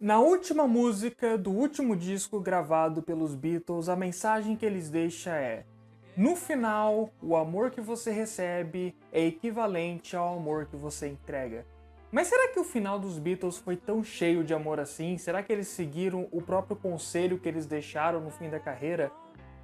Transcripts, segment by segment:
Na última música do último disco gravado pelos Beatles, a mensagem que eles deixam é: no final, o amor que você recebe é equivalente ao amor que você entrega. Mas será que o final dos Beatles foi tão cheio de amor assim? Será que eles seguiram o próprio conselho que eles deixaram no fim da carreira?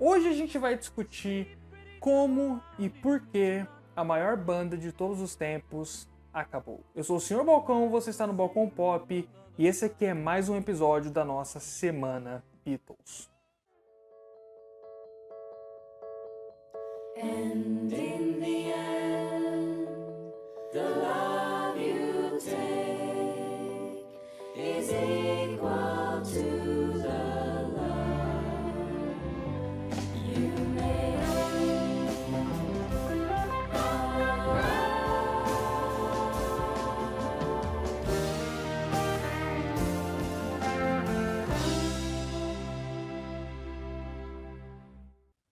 Hoje a gente vai discutir como e por que a maior banda de todos os tempos acabou. Eu sou o Sr. Balcão, você está no Balcão Pop e esse aqui é mais um episódio da nossa Semana Beatles. And in the end, the love you take is equal to the love you make.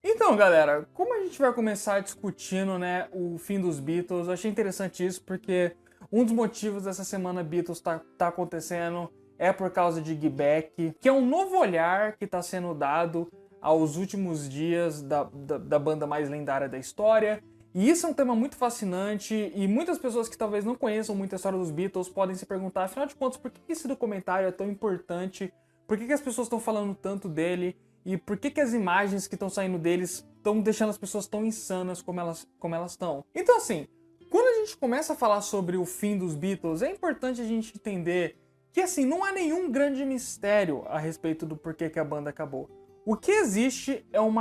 Então, galera, como a gente vai começar discutindo, o fim dos Beatles, eu achei interessante isso porque um dos motivos dessa semana Beatles tá acontecendo é por causa de Get Back, que é um novo olhar que está sendo dado aos últimos dias da banda mais lendária da história. E isso é um tema muito fascinante e muitas pessoas que talvez não conheçam muito a história dos Beatles podem se perguntar, afinal de contas, por que esse documentário é tão importante? Por que as pessoas estão falando tanto dele? E por que as imagens que estão saindo deles estão deixando as pessoas tão insanas como elas estão? Então, assim, quando a gente começa a falar sobre o fim dos Beatles, é importante a gente entender que, assim, não há nenhum grande mistério a respeito do porquê que a banda acabou. O que existe é um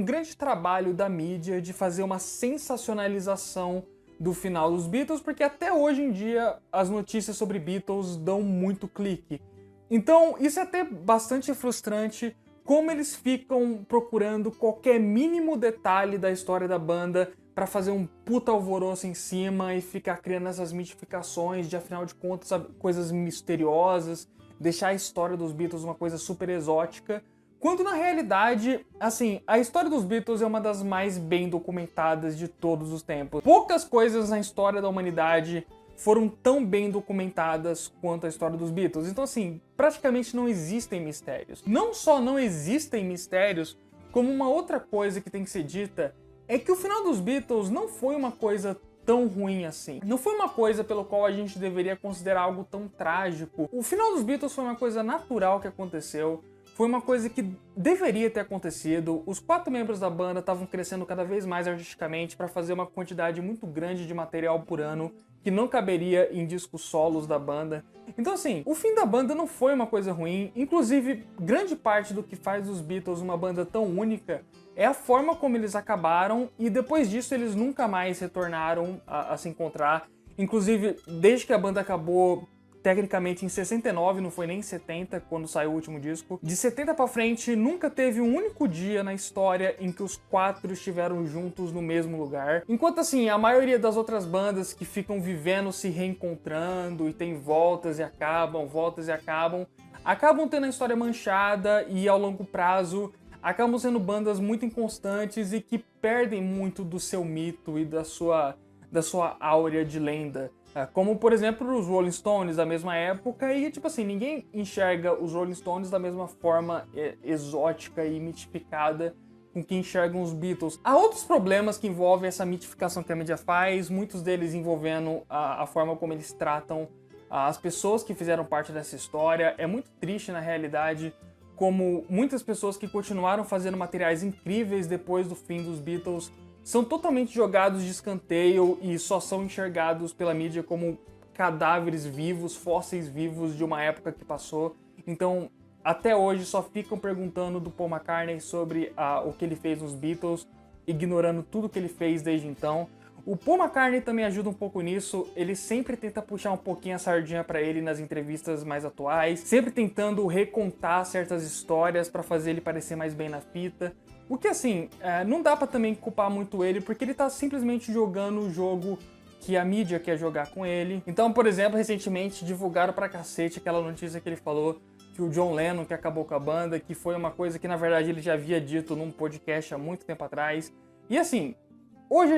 grande trabalho da mídia de fazer uma sensacionalização do final dos Beatles, porque até hoje em dia as notícias sobre Beatles dão muito clique. Então, isso é até bastante frustrante, como eles ficam procurando qualquer mínimo detalhe da história da banda para fazer um puta alvoroço em cima e ficar criando essas mitificações de, afinal de contas, sabe, coisas misteriosas, deixar a história dos Beatles uma coisa super exótica, quando na realidade, assim, a história dos Beatles é uma das mais bem documentadas de todos os tempos. Poucas coisas na história da humanidade foram tão bem documentadas quanto a história dos Beatles. Então, assim, praticamente não existem mistérios. Não só não existem mistérios, como uma outra coisa que tem que ser dita é que o final dos Beatles não foi uma coisa tão ruim assim. Não foi uma coisa pelo qual a gente deveria considerar algo tão trágico. O final dos Beatles foi uma coisa natural que aconteceu. Foi uma coisa que deveria ter acontecido. Os 4 membros da banda estavam crescendo cada vez mais artisticamente para fazer uma quantidade muito grande de material por ano que não caberia em discos solos da banda. Então, assim, o fim da banda não foi uma coisa ruim. Inclusive, grande parte do que faz dos Beatles uma banda tão única é a forma como eles acabaram, e depois disso eles nunca mais retornaram a se encontrar. Inclusive, desde que a banda acabou, tecnicamente em 69, não foi nem em 70, quando saiu o último disco. De 70 pra frente, nunca teve um único dia na história em que os 4 estiveram juntos no mesmo lugar. Enquanto, assim, a maioria das outras bandas que ficam vivendo, se reencontrando, e tem voltas e acabam, acabam tendo a história manchada e, ao longo prazo, acabam sendo bandas muito inconstantes e que perdem muito do seu mito e da sua áurea de lenda. Como, por exemplo, os Rolling Stones da mesma época, e tipo assim, ninguém enxerga os Rolling Stones da mesma forma exótica e mitificada com que enxergam os Beatles. Há outros problemas que envolvem essa mitificação que a mídia faz, muitos deles envolvendo a forma como eles tratam as pessoas que fizeram parte dessa história. É muito triste, na realidade, como muitas pessoas que continuaram fazendo materiais incríveis depois do fim dos Beatles são totalmente jogados de escanteio e só são enxergados pela mídia como cadáveres vivos, fósseis vivos de uma época que passou. Então, até hoje, só ficam perguntando do Paul McCartney sobre o que ele fez nos Beatles, ignorando tudo que ele fez desde então. O Paul McCartney também ajuda um pouco nisso, ele sempre tenta puxar um pouquinho a sardinha pra ele nas entrevistas mais atuais, sempre tentando recontar certas histórias pra fazer ele parecer mais bem na fita. O que, assim, não dá pra também culpar muito ele, porque ele tá simplesmente jogando o jogo que a mídia quer jogar com ele. Então, por exemplo, recentemente divulgaram pra cacete aquela notícia que ele falou que o John Lennon que acabou com a banda, que foi uma coisa que na verdade ele já havia dito num podcast há muito tempo atrás. E assim, hoje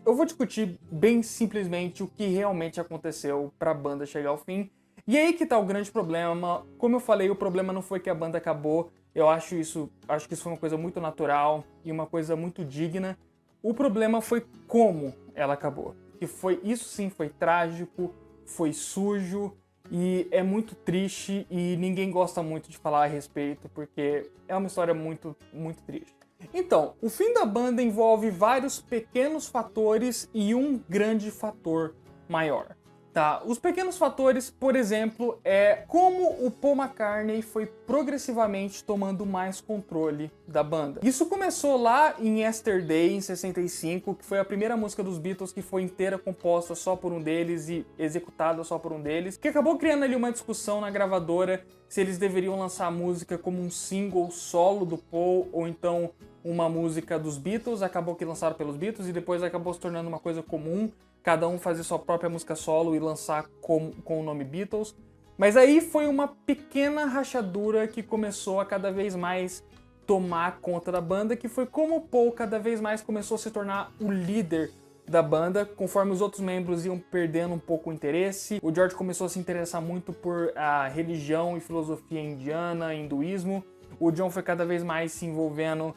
eu vou discutir bem simplesmente o que realmente aconteceu pra banda chegar ao fim. E aí que tá o grande problema. Como eu falei, o problema não foi que a banda acabou. Eu acho que isso foi uma coisa muito natural e uma coisa muito digna. O problema foi como ela acabou. Que foi, isso sim foi trágico, foi sujo e é muito triste e ninguém gosta muito de falar a respeito porque é uma história muito, muito triste. Então, o fim da banda envolve vários pequenos fatores e um grande fator maior. Tá, os pequenos fatores, por exemplo, é como o Paul McCartney foi progressivamente tomando mais controle da banda. Isso começou lá em Yesterday, em 65, que foi a primeira música dos Beatles que foi inteira composta só por um deles e executada só por um deles, que acabou criando ali uma discussão na gravadora se eles deveriam lançar a música como um single solo do Paul ou então uma música dos Beatles. Acabou que lançaram pelos Beatles e depois acabou se tornando uma coisa comum, cada um fazer sua própria música solo e lançar com o nome Beatles. Mas aí foi uma pequena rachadura que começou a cada vez mais tomar conta da banda, que foi como o Paul cada vez mais começou a se tornar o líder da banda, conforme os outros membros iam perdendo um pouco o interesse. O George começou a se interessar muito por a religião e filosofia indiana, hinduísmo. O John foi cada vez mais se envolvendo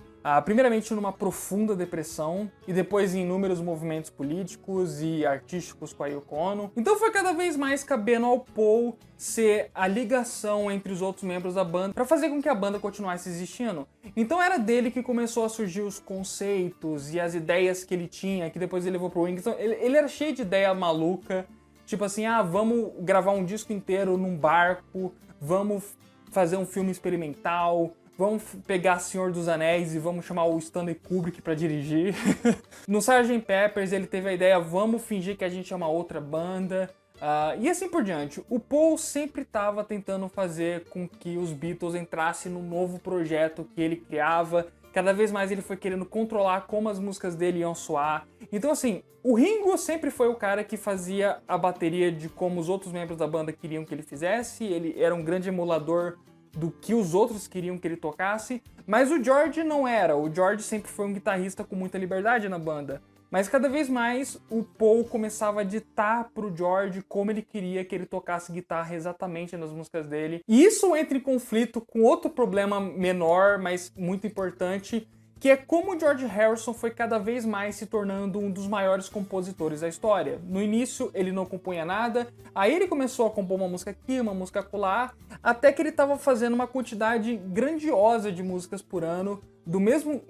primeiramente numa profunda depressão e depois em inúmeros movimentos políticos e artísticos com a Yoko Ono. Então foi cada vez mais cabendo ao Paul ser a ligação entre os outros membros da banda para fazer com que a banda continuasse existindo. Então era dele que começou a surgir os conceitos e as ideias que ele tinha, que depois ele levou pro Wings. Então, ele era cheio de ideia maluca, tipo assim, vamos gravar um disco inteiro num barco, vamos fazer um filme experimental, vamos pegar Senhor dos Anéis e vamos chamar o Stanley Kubrick pra dirigir. No Sgt. Peppers ele teve a ideia, vamos fingir que a gente é uma outra banda. E assim por diante. O Paul sempre estava tentando fazer com que os Beatles entrassem no novo projeto que ele criava. Cada vez mais ele foi querendo controlar como as músicas dele iam soar. Então assim, o Ringo sempre foi o cara que fazia a bateria de como os outros membros da banda queriam que ele fizesse. Ele era um grande emulador do que os outros queriam que ele tocasse, mas o George não era. O George sempre foi um guitarrista com muita liberdade na banda, mas cada vez mais o Paul começava a ditar pro George como ele queria que ele tocasse guitarra exatamente nas músicas dele. E isso entra em conflito com outro problema menor, mas muito importante, que é como o George Harrison foi cada vez mais se tornando um dos maiores compositores da história. No início ele não compunha nada, aí ele começou a compor uma música aqui, uma música acolá, até que ele estava fazendo uma quantidade grandiosa de músicas por ano,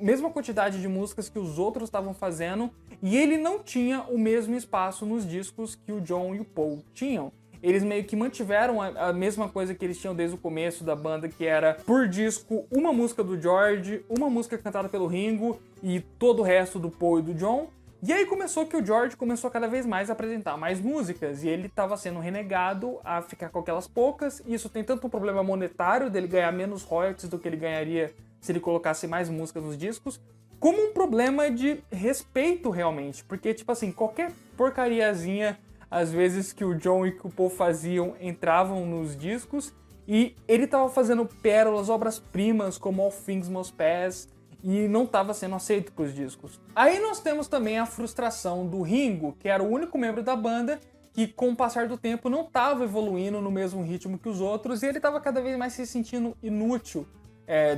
mesma quantidade de músicas que os outros estavam fazendo, e ele não tinha o mesmo espaço nos discos que o John e o Paul tinham. Eles meio que mantiveram a mesma coisa que eles tinham desde o começo da banda, que era, por disco, uma música do George, uma música cantada pelo Ringo e todo o resto do Paul e do John. E aí começou que o George começou a cada vez mais a apresentar mais músicas, e ele estava sendo renegado a ficar com aquelas poucas. Isso tem tanto um problema monetário, dele ganhar menos royalties do que ele ganharia se ele colocasse mais músicas nos discos, como um problema de respeito realmente, porque, tipo assim, qualquer porcariazinha às vezes que o John e que o Paul faziam entravam nos discos, e ele estava fazendo pérolas, obras-primas como All Things Must Pass, e não estava sendo aceito para os discos. Aí nós temos também a frustração do Ringo, que era o único membro da banda que com o passar do tempo não estava evoluindo no mesmo ritmo que os outros, e ele estava cada vez mais se sentindo inútil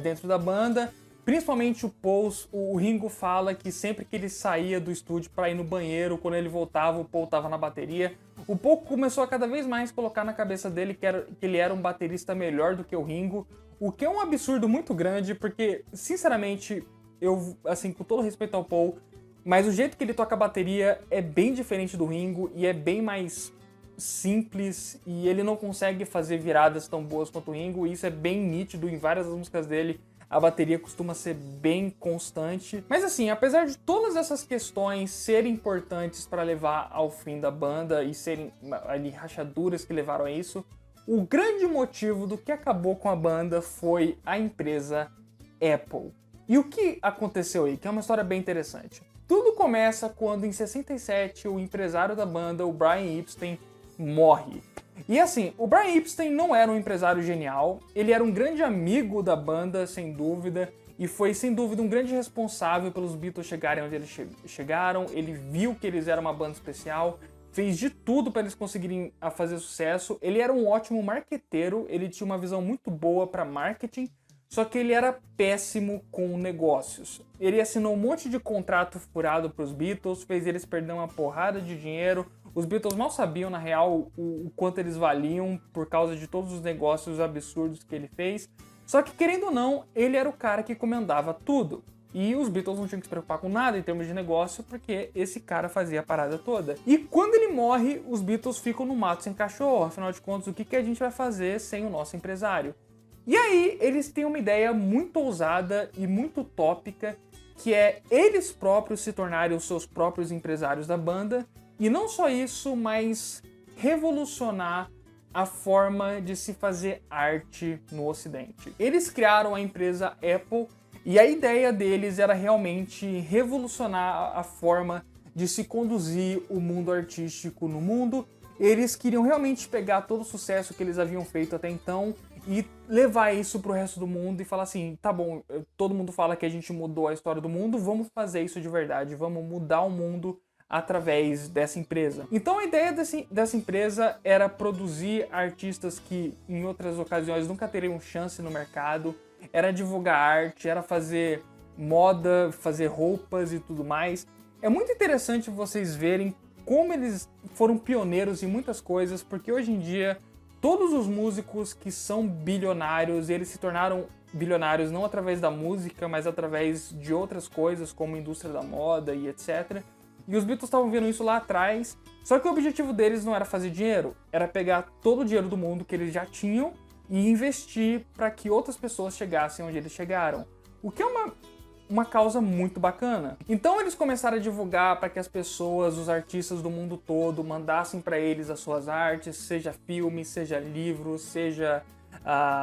dentro da banda. Principalmente o Paul, o Ringo fala que sempre que ele saía do estúdio para ir no banheiro, quando ele voltava, o Paul estava na bateria. O Paul começou a cada vez mais colocar na cabeça dele que ele era um baterista melhor do que o Ringo, o que é um absurdo muito grande, porque, sinceramente, eu, assim, com todo respeito ao Paul, mas o jeito que ele toca a bateria é bem diferente do Ringo e é bem mais simples, e ele não consegue fazer viradas tão boas quanto o Ringo, e isso é bem nítido em várias das músicas dele. A bateria costuma ser bem constante. Mas assim, apesar de todas essas questões serem importantes para levar ao fim da banda e serem ali rachaduras que levaram a isso, o grande motivo do que acabou com a banda foi a empresa Apple. E o que aconteceu aí? Que é uma história bem interessante. Tudo começa quando em 67 o empresário da banda, o Brian Epstein, morre. E assim, o Brian Epstein não era um empresário genial, ele era um grande amigo da banda, sem dúvida, e foi sem dúvida um grande responsável pelos Beatles chegarem onde eles chegaram. Ele viu que eles eram uma banda especial, fez de tudo para eles conseguirem fazer sucesso. Ele era um ótimo marqueteiro, ele tinha uma visão muito boa para marketing, só que ele era péssimo com negócios. Ele assinou um monte de contrato furado para os Beatles, fez eles perder uma porrada de dinheiro. Os Beatles mal sabiam, na real, o quanto eles valiam por causa de todos os negócios absurdos que ele fez. Só que, querendo ou não, ele era o cara que comandava tudo. E os Beatles não tinham que se preocupar com nada em termos de negócio, porque esse cara fazia a parada toda. E quando ele morre, os Beatles ficam no mato sem cachorro. Afinal de contas, o que a gente vai fazer sem o nosso empresário? E aí, eles têm uma ideia muito ousada e muito utópica, que é eles próprios se tornarem os seus próprios empresários da banda. E não só isso, mas revolucionar a forma de se fazer arte no Ocidente. Eles criaram a empresa Apple e a ideia deles era realmente revolucionar a forma de se conduzir o mundo artístico no mundo. Eles queriam realmente pegar todo o sucesso que eles haviam feito até então e levar isso pro resto do mundo e falar assim, tá bom, todo mundo fala que a gente mudou a história do mundo, vamos fazer isso de verdade, vamos mudar o mundo através dessa empresa. Então a ideia dessa empresa era produzir artistas que em outras ocasiões nunca teriam chance no mercado, era divulgar arte, era fazer moda, fazer roupas e tudo mais. É muito interessante vocês verem como eles foram pioneiros em muitas coisas, porque hoje em dia todos os músicos que são bilionários, eles se tornaram bilionários não através da música, mas através de outras coisas, como a indústria da moda e etc. E os Beatles estavam vendo isso lá atrás, só que o objetivo deles não era fazer dinheiro, era pegar todo o dinheiro do mundo que eles já tinham e investir para que outras pessoas chegassem onde eles chegaram. O que é uma causa muito bacana. Então eles começaram a divulgar para que as pessoas, os artistas do mundo todo, mandassem para eles as suas artes, seja filme, seja livro, seja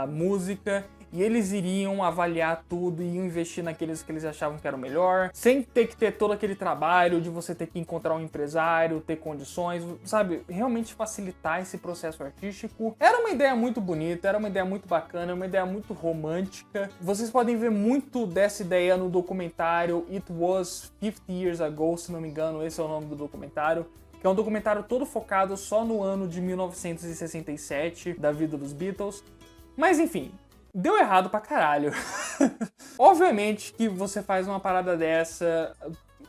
música, e eles iriam avaliar tudo e iam investir naqueles que eles achavam que era o melhor, sem ter que ter todo aquele trabalho de você ter que encontrar um empresário, ter condições, sabe? Realmente facilitar esse processo artístico. Era uma ideia muito bonita, era uma ideia muito bacana, uma ideia muito romântica. Vocês podem ver muito dessa ideia no documentário It Was 50 Years Ago, se não me engano, esse é o nome do documentário, que é um documentário todo focado só no ano de 1967, da vida dos Beatles. Mas enfim, deu errado pra caralho. Obviamente que você faz uma parada dessa,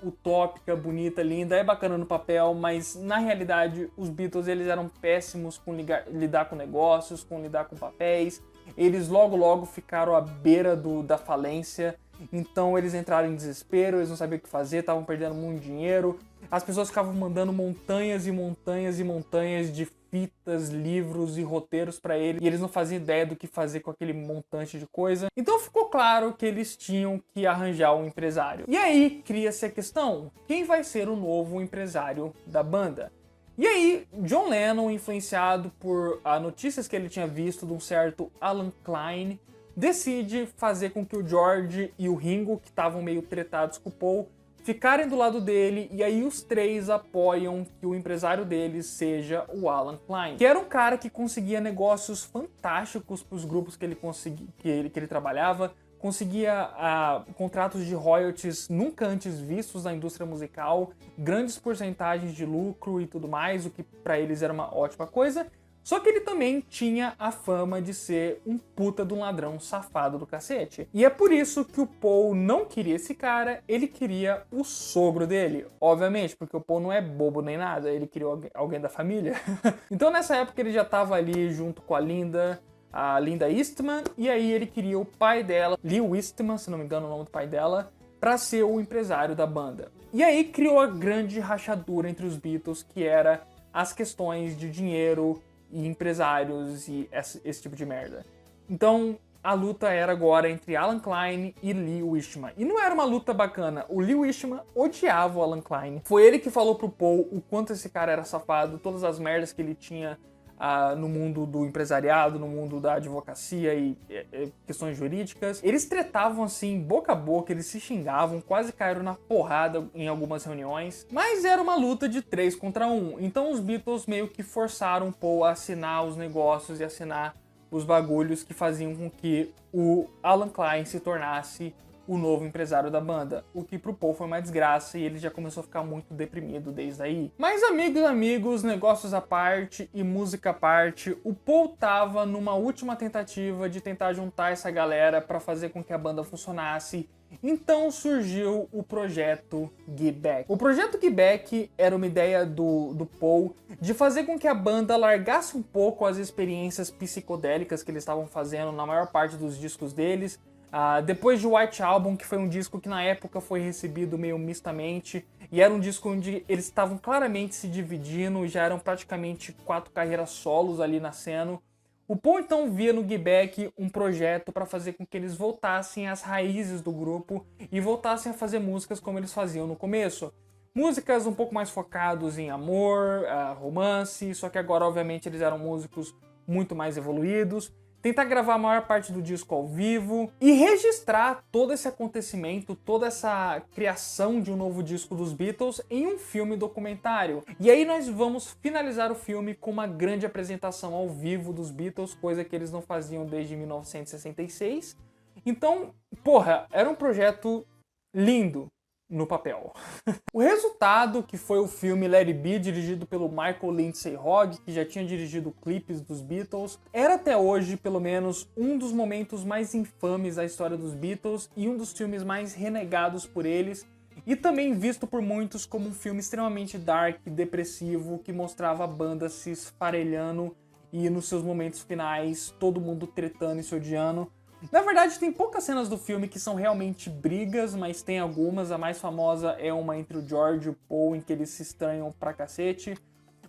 utópica, bonita, linda, é bacana no papel, mas na realidade os Beatles eles eram péssimos com lidar com negócios, com lidar com papéis. Eles logo ficaram à beira da falência, então eles entraram em desespero, eles não sabiam o que fazer, estavam perdendo muito dinheiro. As pessoas ficavam mandando montanhas e montanhas e montanhas de fitas, livros e roteiros para eles, e eles não faziam ideia do que fazer com aquele montante de coisa. Então ficou claro que eles tinham que arranjar um empresário. E aí cria-se a questão, quem vai ser o novo empresário da banda? E aí, John Lennon, influenciado por notícias que ele tinha visto de um certo Alan Klein, decide fazer com que o George e o Ringo, que estavam meio tretados com o Paul, ficarem do lado dele, e aí os três apoiam que o empresário deles seja o Alan Klein, que era um cara que conseguia negócios fantásticos para os grupos que ele trabalhava, conseguia contratos de royalties nunca antes vistos na indústria musical, grandes porcentagens de lucro e tudo mais, o que para eles era uma ótima coisa. Só que ele também tinha a fama de ser um puta de um ladrão safado do cacete. E é por isso que o Paul não queria esse cara, ele queria o sogro dele. Obviamente, porque o Paul não é bobo nem nada, ele queria alguém da família. Então nessa época ele já tava ali junto com a Linda Eastman, e aí ele queria o pai dela, Leo Eastman, se não me engano o nome do pai dela, para ser o empresário da banda. E aí criou a grande rachadura entre os Beatles, que era as questões de dinheiro e empresários e esse tipo de merda. Então a luta era agora entre Alan Klein e Leo Eastman. E não era uma luta bacana. O Leo Eastman odiava o Alan Klein. Foi ele que falou pro Paul o quanto esse cara era safado, todas as merdas que ele tinha no mundo do empresariado, no mundo da advocacia e questões jurídicas. Eles tretavam assim, boca a boca, eles se xingavam, quase caíram na porrada em algumas reuniões. Mas era uma luta de 3 contra 1. Então os Beatles meio que forçaram o Paul a assinar os negócios e assinar os bagulhos que faziam com que o Alan Klein se tornasse o novo empresário da banda, o que pro Paul foi uma desgraça e ele já começou a ficar muito deprimido desde aí. Mas amigos, negócios à parte e música à parte, o Paul tava numa última tentativa de tentar juntar essa galera para fazer com que a banda funcionasse. Então surgiu o projeto Get Back. O projeto Get Back era uma ideia do Paul de fazer com que a banda largasse um pouco as experiências psicodélicas que eles estavam fazendo na maior parte dos discos deles. Depois de White Album, que foi um disco que na época foi recebido meio mistamente, e era um disco onde eles estavam claramente se dividindo, já eram praticamente 4 carreiras solos ali nascendo. O Paul então via no Get Back um projeto para fazer com que eles voltassem às raízes do grupo e voltassem a fazer músicas como eles faziam no começo. Músicas um pouco mais focados em amor, romance, só que agora obviamente eles eram músicos muito mais evoluídos. Tentar gravar a maior parte do disco ao vivo e registrar todo esse acontecimento, toda essa criação de um novo disco dos Beatles em um filme documentário. E aí nós vamos finalizar o filme com uma grande apresentação ao vivo dos Beatles, coisa que eles não faziam desde 1966. Então, porra, era um projeto lindo no papel. O resultado, que foi o filme Let It Be, dirigido pelo Michael Lindsay Hogg, que já tinha dirigido clipes dos Beatles, era até hoje, pelo menos, um dos momentos mais infames da história dos Beatles e um dos filmes mais renegados por eles, e também visto por muitos como um filme extremamente dark, depressivo, que mostrava a banda se esfarelhando e nos seus momentos finais todo mundo tretando e se odiando. Na verdade, tem poucas cenas do filme que são realmente brigas, mas tem algumas. A mais famosa é uma entre o George e o Paul, em que eles se estranham pra cacete.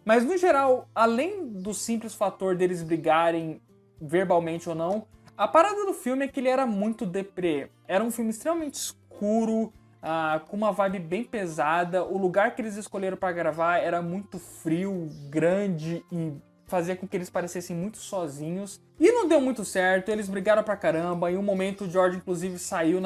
Mas, no geral, além do simples fator deles brigarem verbalmente ou não, a parada do filme é que ele era muito deprê. Era um filme extremamente escuro, com uma vibe bem pesada. O lugar que eles escolheram pra gravar era muito frio, grande e fazia com que eles parecessem muito sozinhos. E não deu muito certo, eles brigaram pra caramba. Em um momento o George inclusive saiu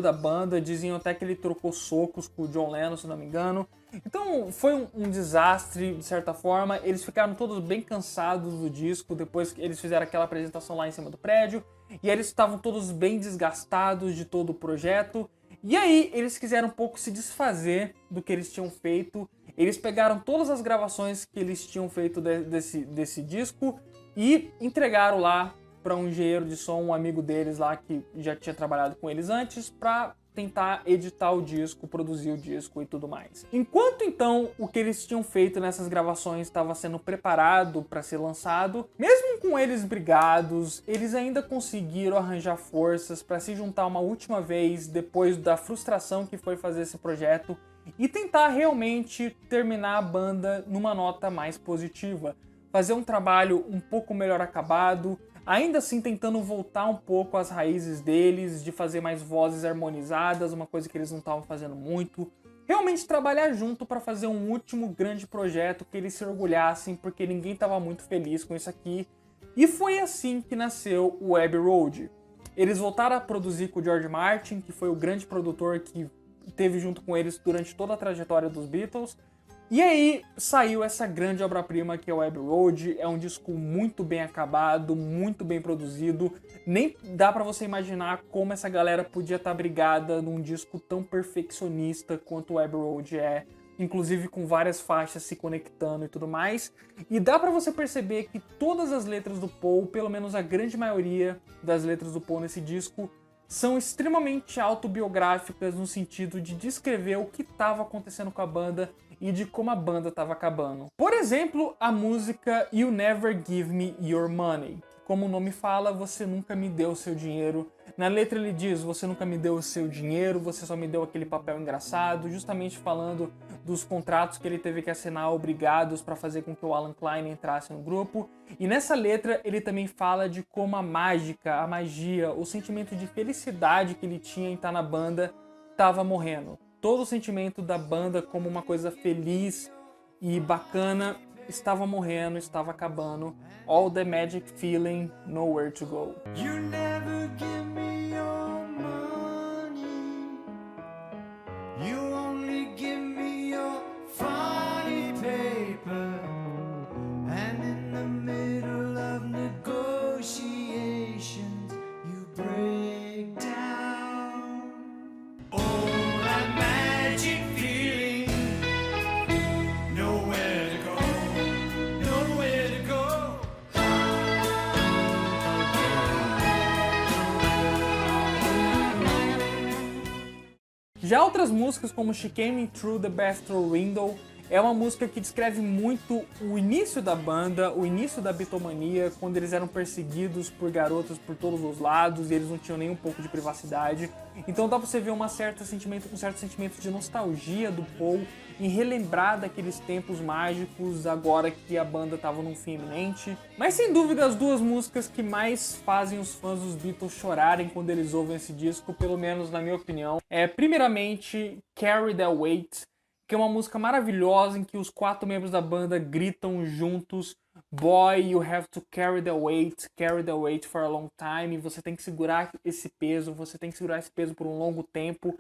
da banda, diziam até que ele trocou socos com o John Lennon, se não me engano. Então foi um desastre, de certa forma. Eles ficaram todos bem cansados do disco, depois que eles fizeram aquela apresentação lá em cima do prédio. E eles estavam todos bem desgastados de todo o projeto. E aí eles quiseram um pouco se desfazer do que eles tinham feito. Eles pegaram todas as gravações que eles tinham feito desse disco e entregaram lá para um engenheiro de som, um amigo deles lá que já tinha trabalhado com eles antes, para tentar editar o disco, produzir o disco e tudo mais. Enquanto então o que eles tinham feito nessas gravações estava sendo preparado para ser lançado, mesmo com eles brigados, eles ainda conseguiram arranjar forças para se juntar uma última vez depois da frustração que foi fazer esse projeto e tentar realmente terminar a banda numa nota mais positiva. Fazer um trabalho um pouco melhor acabado, ainda assim tentando voltar um pouco às raízes deles, de fazer mais vozes harmonizadas, uma coisa que eles não estavam fazendo muito. Realmente trabalhar junto para fazer um último grande projeto que eles se orgulhassem, porque ninguém estava muito feliz com isso aqui. E foi assim que nasceu o Abbey Road. Eles voltaram a produzir com o George Martin, que foi o grande produtor que teve junto com eles durante toda a trajetória dos Beatles. E aí saiu essa grande obra-prima que é o Abbey Road. É um disco muito bem acabado, muito bem produzido. Nem dá pra você imaginar como essa galera podia estar brigada num disco tão perfeccionista quanto o Abbey Road é, inclusive com várias faixas se conectando e tudo mais. E dá pra você perceber que todas as letras do Paul, pelo menos a grande maioria das letras do Paul nesse disco, são extremamente autobiográficas no sentido de descrever o que estava acontecendo com a banda e de como a banda estava acabando. Por exemplo, a música You Never Give Me Your Money. Como o nome fala, você nunca me deu o seu dinheiro. Na letra ele diz, você nunca me deu o seu dinheiro, você só me deu aquele papel engraçado, justamente falando dos contratos que ele teve que assinar obrigados para fazer com que o Alan Klein entrasse no grupo. E nessa letra ele também fala de como a mágica, a magia, o sentimento de felicidade que ele tinha em estar na banda estava morrendo. Todo o sentimento da banda como uma coisa feliz e bacana estava morrendo, estava acabando. All the magic feeling, nowhere to go. You never give me your money. You only give me your funny paper. And in the middle of negotiations, you break down. Já outras músicas, como She Came In Through the Bathroom Window, é uma música que descreve muito o início da banda, o início da Beatlemania, quando eles eram perseguidos por garotas por todos os lados e eles não tinham nem um pouco de privacidade. Então dá pra você ver um certo sentimento de nostalgia do Paul em relembrar daqueles tempos mágicos agora que a banda estava num fim iminente. Mas sem dúvida as duas músicas que mais fazem os fãs dos Beatles chorarem quando eles ouvem esse disco, pelo menos na minha opinião, é primeiramente Carry That Weight, que é uma música maravilhosa em que os 4 membros da banda gritam juntos: Boy, you have to carry the weight for a long time. Você tem que segurar esse peso, você tem que segurar esse peso por um longo tempo.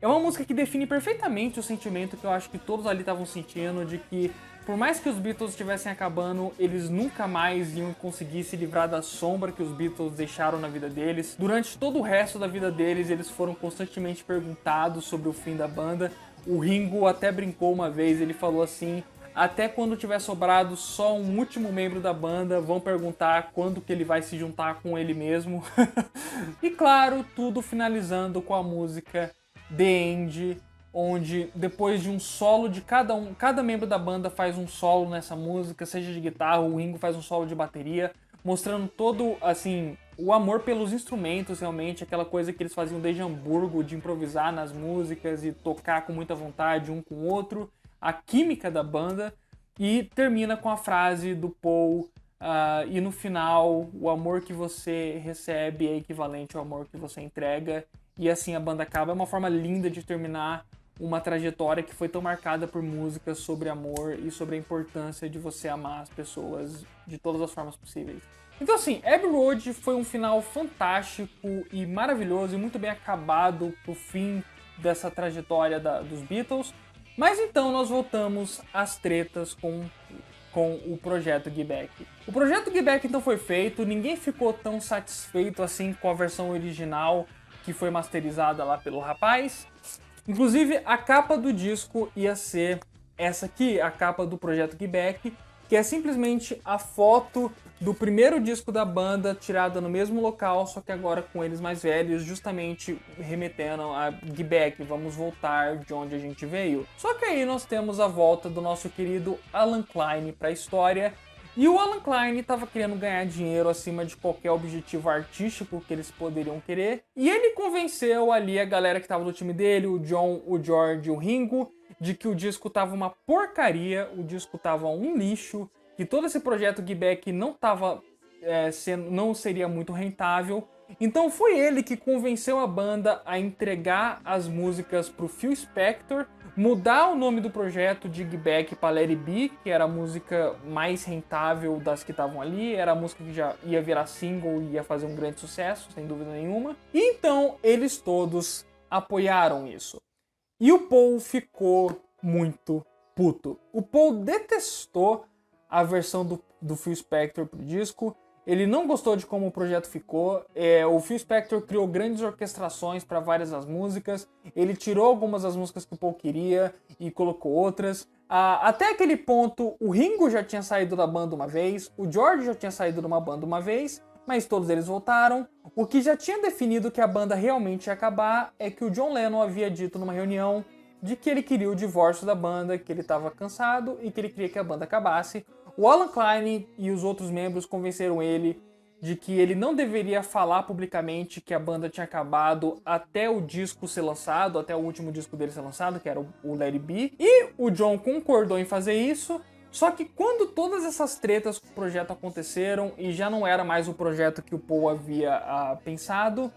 É uma música que define perfeitamente o sentimento que eu acho que todos ali estavam sentindo, de que por mais que os Beatles estivessem acabando, eles nunca mais iam conseguir se livrar da sombra que os Beatles deixaram na vida deles. Durante todo o resto da vida deles, eles foram constantemente perguntados sobre o fim da banda. O Ringo até brincou uma vez, ele falou assim: até quando tiver sobrado só um último membro da banda, vão perguntar quando que ele vai se juntar com ele mesmo. E claro, tudo finalizando com a música The End, onde depois de um solo de cada membro da banda faz um solo nessa música, seja de guitarra, o Ringo faz um solo de bateria, mostrando todo, assim, o amor pelos instrumentos realmente, aquela coisa que eles faziam desde Hamburgo, de improvisar nas músicas e tocar com muita vontade um com o outro, a química da banda, e termina com a frase do Paul, e no final, o amor que você recebe é equivalente ao amor que você entrega. E assim a banda acaba. É uma forma linda de terminar uma trajetória que foi tão marcada por músicas sobre amor e sobre a importância de você amar as pessoas de todas as formas possíveis. Então assim, Abbey Road foi um final fantástico e maravilhoso e muito bem acabado pro fim dessa trajetória dos Beatles. Mas então nós voltamos às tretas com o projeto Get Back. O projeto Get Back então foi feito, ninguém ficou tão satisfeito assim com a versão original que foi masterizada lá pelo rapaz. Inclusive, a capa do disco ia ser essa aqui, a capa do projeto Get Back, que é simplesmente a foto do primeiro disco da banda tirada no mesmo local, só que agora com eles mais velhos, justamente remetendo a Get Back, vamos voltar de onde a gente veio. Só que aí nós temos a volta do nosso querido Alan Klein para a história. E o Alan Klein estava querendo ganhar dinheiro acima de qualquer objetivo artístico que eles poderiam querer. E ele convenceu ali a galera que estava no time dele, o John, o George e o Ringo, de que o disco estava uma porcaria, o disco estava um lixo, que todo esse projeto Get Back não seria muito rentável. Então foi ele que convenceu a banda a entregar as músicas para o Phil Spector, mudar o nome do projeto de Get Back para Let It Be, que era a música mais rentável das que estavam ali, era a música que já ia virar single e ia fazer um grande sucesso, sem dúvida nenhuma. E então eles todos apoiaram isso. E o Paul ficou muito puto. O Paul detestou a versão do Phil Spector pro disco. Ele não gostou de como o projeto ficou. O Phil Spector criou grandes orquestrações para várias das músicas. Ele tirou algumas das músicas que o Paul queria e colocou outras. Até aquele ponto, o Ringo já tinha saído da banda uma vez, o George já tinha saído de uma banda uma vez, mas todos eles voltaram. O que já tinha definido que a banda realmente ia acabar é que o John Lennon havia dito numa reunião de que ele queria o divórcio da banda, que ele estava cansado e que ele queria que a banda acabasse. O Alan Klein e os outros membros convenceram ele de que ele não deveria falar publicamente que a banda tinha acabado até o disco ser lançado, até o último disco dele ser lançado, que era o Let It Be. E o John concordou em fazer isso, só que quando todas essas tretas com o projeto aconteceram e já não era mais o projeto que o Paul havia pensado,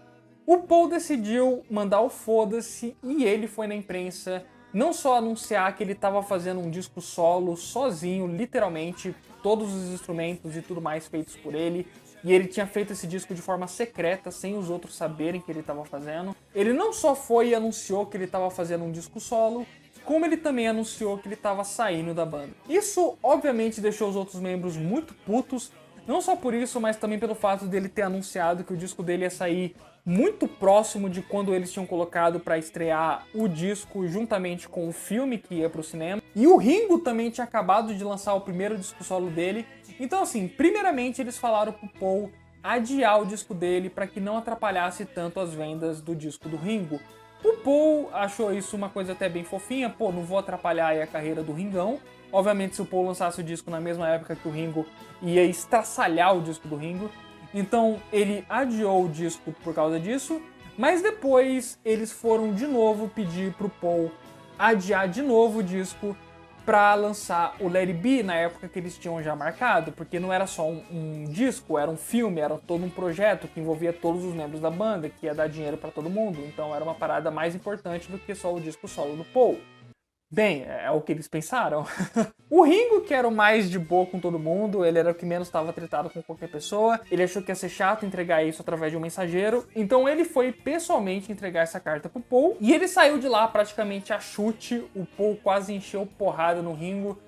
o Paul decidiu mandar o foda-se e ele foi na imprensa não só anunciar que ele estava fazendo um disco solo sozinho, literalmente, todos os instrumentos e tudo mais feitos por ele, e ele tinha feito esse disco de forma secreta, sem os outros saberem que ele estava fazendo. Ele não só foi e anunciou que ele estava fazendo um disco solo, como ele também anunciou que ele estava saindo da banda. Isso, obviamente, deixou os outros membros muito putos. Não só por isso, mas também pelo fato dele ter anunciado que o disco dele ia sair muito próximo de quando eles tinham colocado para estrear o disco juntamente com o filme que ia pro cinema. E o Ringo também tinha acabado de lançar o primeiro disco solo dele. Então assim, primeiramente eles falaram pro Paul adiar o disco dele para que não atrapalhasse tanto as vendas do disco do Ringo. O Paul achou isso uma coisa até bem fofinha, pô, não vou atrapalhar aí a carreira do Ringão. Obviamente se o Paul lançasse o disco na mesma época que o Ringo, ia estraçalhar o disco do Ringo. Então ele adiou o disco por causa disso, mas depois eles foram de novo pedir pro Paul adiar de novo o disco pra lançar o Let It Be na época que eles tinham já marcado, porque não era só um disco, era um filme, era todo um projeto que envolvia todos os membros da banda, que ia dar dinheiro pra todo mundo, então era uma parada mais importante do que só o disco solo do Paul. Bem, é o que eles pensaram. O Ringo, que era o mais de boa com todo mundo, ele era o que menos estava tretado com qualquer pessoa, ele achou que ia ser chato entregar isso através de um mensageiro, então ele foi pessoalmente entregar essa carta pro Paul, e ele saiu de lá praticamente a chute, o Paul quase encheu porrada no Ringo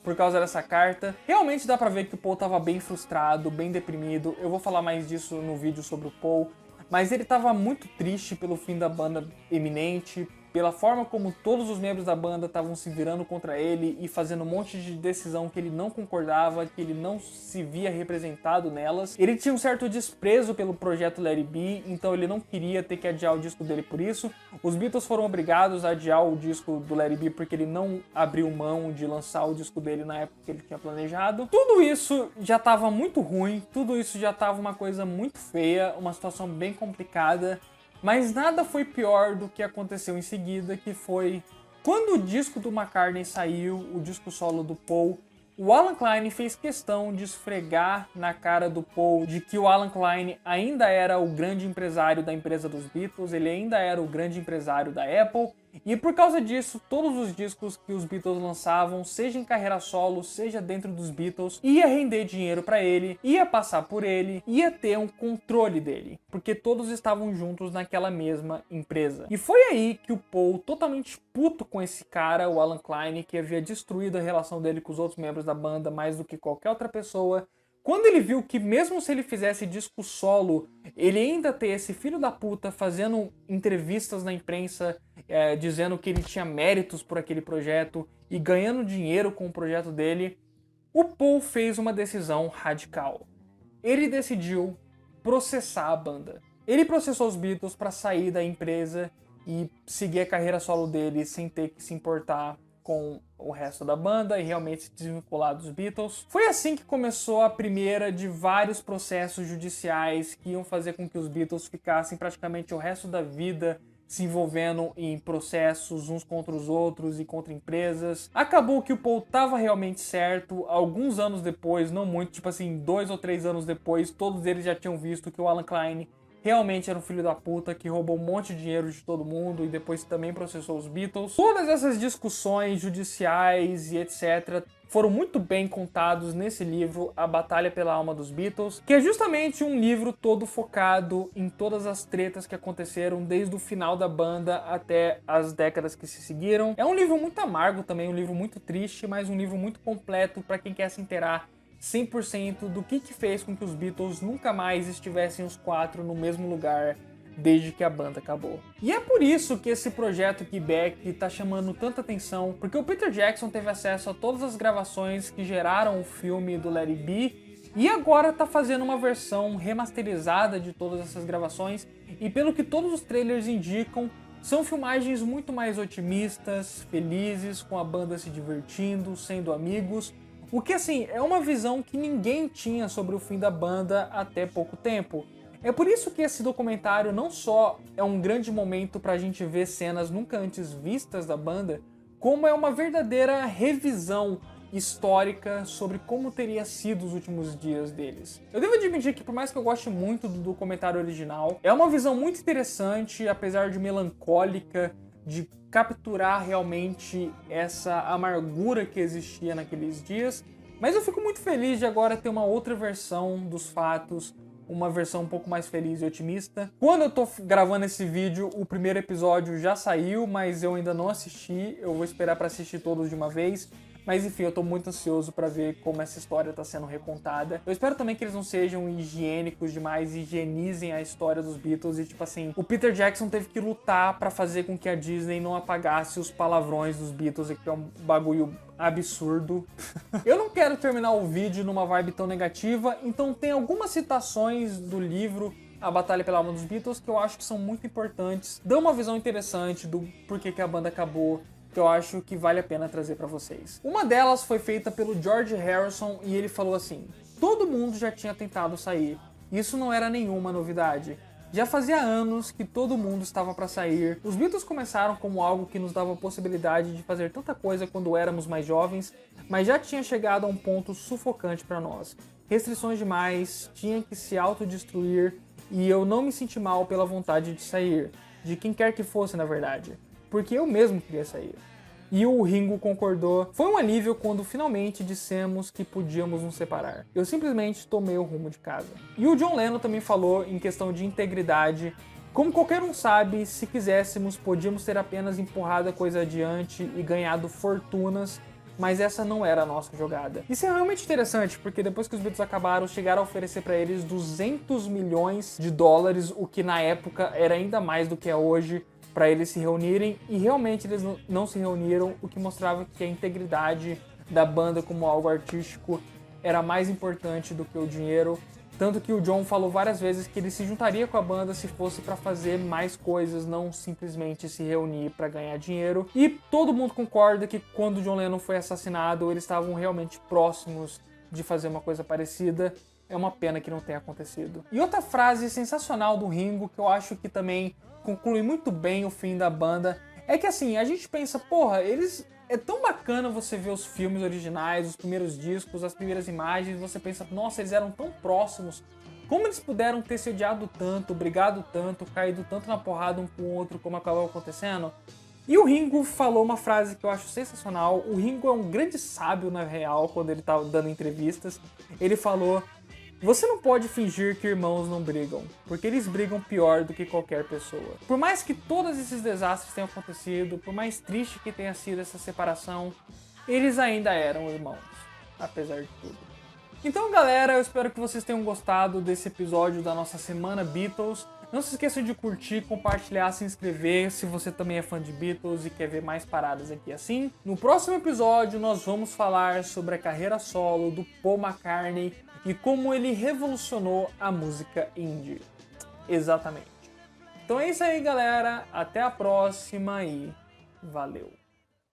por causa dessa carta. Realmente dá pra ver que o Paul tava bem frustrado, bem deprimido, eu vou falar mais disso no vídeo sobre o Paul, mas ele tava muito triste pelo fim da banda iminente, pela forma como todos os membros da banda estavam se virando contra ele e fazendo um monte de decisão que ele não concordava, que ele não se via representado nelas. Ele tinha um certo desprezo pelo projeto Let It Be, então ele não queria ter que adiar o disco dele por isso. Os Beatles foram obrigados a adiar o disco do Let It Be porque ele não abriu mão de lançar o disco dele na época que ele tinha planejado. Tudo isso já estava muito ruim, tudo isso já estava uma coisa muito feia, uma situação bem complicada. Mas nada foi pior do que aconteceu em seguida, que foi quando o disco do McCartney saiu, o disco solo do Paul, o Alan Klein fez questão de esfregar na cara do Paul de que o Alan Klein ainda era o grande empresário da empresa dos Beatles, ele ainda era o grande empresário da Apple, e por causa disso, todos os discos que os Beatles lançavam, seja em carreira solo, seja dentro dos Beatles, ia render dinheiro pra ele, ia passar por ele, ia ter um controle dele, porque todos estavam juntos naquela mesma empresa. E foi aí que o Paul, totalmente puto com esse cara, o Alan Klein, que havia destruído a relação dele com os outros membros da banda mais do que qualquer outra pessoa, quando ele viu que mesmo se ele fizesse disco solo, ele ainda ter esse filho da puta fazendo entrevistas na imprensa, dizendo que ele tinha méritos por aquele projeto e ganhando dinheiro com o projeto dele, o Paul fez uma decisão radical. Ele decidiu processar a banda. Ele processou os Beatles para sair da empresa e seguir a carreira solo dele sem ter que se importar com o resto da banda e realmente se desvincular dos Beatles. Foi assim que começou a primeira de vários processos judiciais que iam fazer com que os Beatles ficassem praticamente o resto da vida se envolvendo em processos uns contra os outros e contra empresas. Acabou que o Paul estava realmente certo. Alguns anos depois, não muito, tipo assim, 2 ou 3 anos depois, todos eles já tinham visto que o Alan Klein realmente era um filho da puta que roubou um monte de dinheiro de todo mundo e depois também processou os Beatles. Todas essas discussões judiciais e etc. foram muito bem contados nesse livro, A Batalha pela Alma dos Beatles, que é justamente um livro todo focado em todas as tretas que aconteceram desde o final da banda até as décadas que se seguiram. É um livro muito amargo também, um livro muito triste, mas um livro muito completo para quem quer se inteirar 100% do que fez com que os Beatles nunca mais estivessem os 4 no mesmo lugar desde que a banda acabou. E é por isso que esse projeto Get Back tá chamando tanta atenção, porque o Peter Jackson teve acesso a todas as gravações que geraram o filme do Let It Be e agora tá fazendo uma versão remasterizada de todas essas gravações e pelo que todos os trailers indicam, são filmagens muito mais otimistas, felizes, com a banda se divertindo, sendo amigos. O que, assim, é uma visão que ninguém tinha sobre o fim da banda até pouco tempo. É por isso que esse documentário não só é um grande momento pra gente ver cenas nunca antes vistas da banda, como é uma verdadeira revisão histórica sobre como teria sido os últimos dias deles. Eu devo admitir que, por mais que eu goste muito do documentário original, é uma visão muito interessante, apesar de melancólica, de capturar realmente essa amargura que existia naqueles dias, mas eu fico muito feliz de agora ter uma outra versão dos fatos, uma versão um pouco mais feliz e otimista. Quando eu tô gravando esse vídeo, o primeiro episódio já saiu, mas eu ainda não assisti, eu vou esperar para assistir todos de uma vez, Mas enfim, eu tô muito ansioso pra ver como essa história tá sendo recontada. Eu espero também que eles não sejam higiênicos demais, higienizem a história dos Beatles e tipo assim, o Peter Jackson teve que lutar pra fazer com que a Disney não apagasse os palavrões dos Beatles, que é um bagulho absurdo. Eu não quero terminar o vídeo numa vibe tão negativa, então tem algumas citações do livro A Batalha pela Alma dos Beatles que eu acho que são muito importantes, dão uma visão interessante do porquê que a banda acabou, que eu acho que vale a pena trazer pra vocês. Uma delas foi feita pelo George Harrison e ele falou assim: todo mundo já tinha tentado sair, isso não era nenhuma novidade. Já fazia anos que todo mundo estava para sair. Os Beatles começaram como algo que nos dava a possibilidade de fazer tanta coisa quando éramos mais jovens, mas já tinha chegado a um ponto sufocante para nós. Restrições demais, tinha que se autodestruir e eu não me senti mal pela vontade de sair, de quem quer que fosse na verdade, porque eu mesmo queria sair. E o Ringo concordou. Foi um alívio quando finalmente dissemos que podíamos nos separar. Eu simplesmente tomei o rumo de casa. E o John Lennon também falou em questão de integridade. Como qualquer um sabe, se quiséssemos, podíamos ter apenas empurrado a coisa adiante e ganhado fortunas, mas essa não era a nossa jogada. Isso é realmente interessante, porque depois que os Beatles acabaram, chegaram a oferecer para eles 200 milhões de dólares, o que na época era ainda mais do que é hoje, para eles se reunirem, e realmente eles não se reuniram, o que mostrava que a integridade da banda como algo artístico era mais importante do que o dinheiro, tanto que o John falou várias vezes que ele se juntaria com a banda se fosse para fazer mais coisas, não simplesmente se reunir para ganhar dinheiro. E todo mundo concorda que quando o John Lennon foi assassinado, eles estavam realmente próximos de fazer uma coisa parecida. É uma pena que não tenha acontecido. E outra frase sensacional do Ringo, que eu acho que também conclui muito bem o fim da banda, é que assim, a gente pensa, porra, eles... É tão bacana você ver os filmes originais, os primeiros discos, as primeiras imagens, você pensa, nossa, eles eram tão próximos, como eles puderam ter se odiado tanto, brigado tanto, caído tanto na porrada um com o outro, como acabou acontecendo? E o Ringo falou uma frase que eu acho sensacional. O Ringo é um grande sábio, na real, quando ele tá dando entrevistas. Ele falou: você não pode fingir que irmãos não brigam, porque eles brigam pior do que qualquer pessoa. Por mais que todos esses desastres tenham acontecido, por mais triste que tenha sido essa separação, eles ainda eram irmãos, apesar de tudo. Então, galera, eu espero que vocês tenham gostado desse episódio da nossa Semana Beatles. Não se esqueçam de curtir, compartilhar, se inscrever se você também é fã de Beatles e quer ver mais paradas aqui assim. No próximo episódio nós vamos falar sobre a carreira solo do Paul McCartney e como ele revolucionou a música indie. Exatamente. Então é isso aí, galera. Até a próxima e valeu!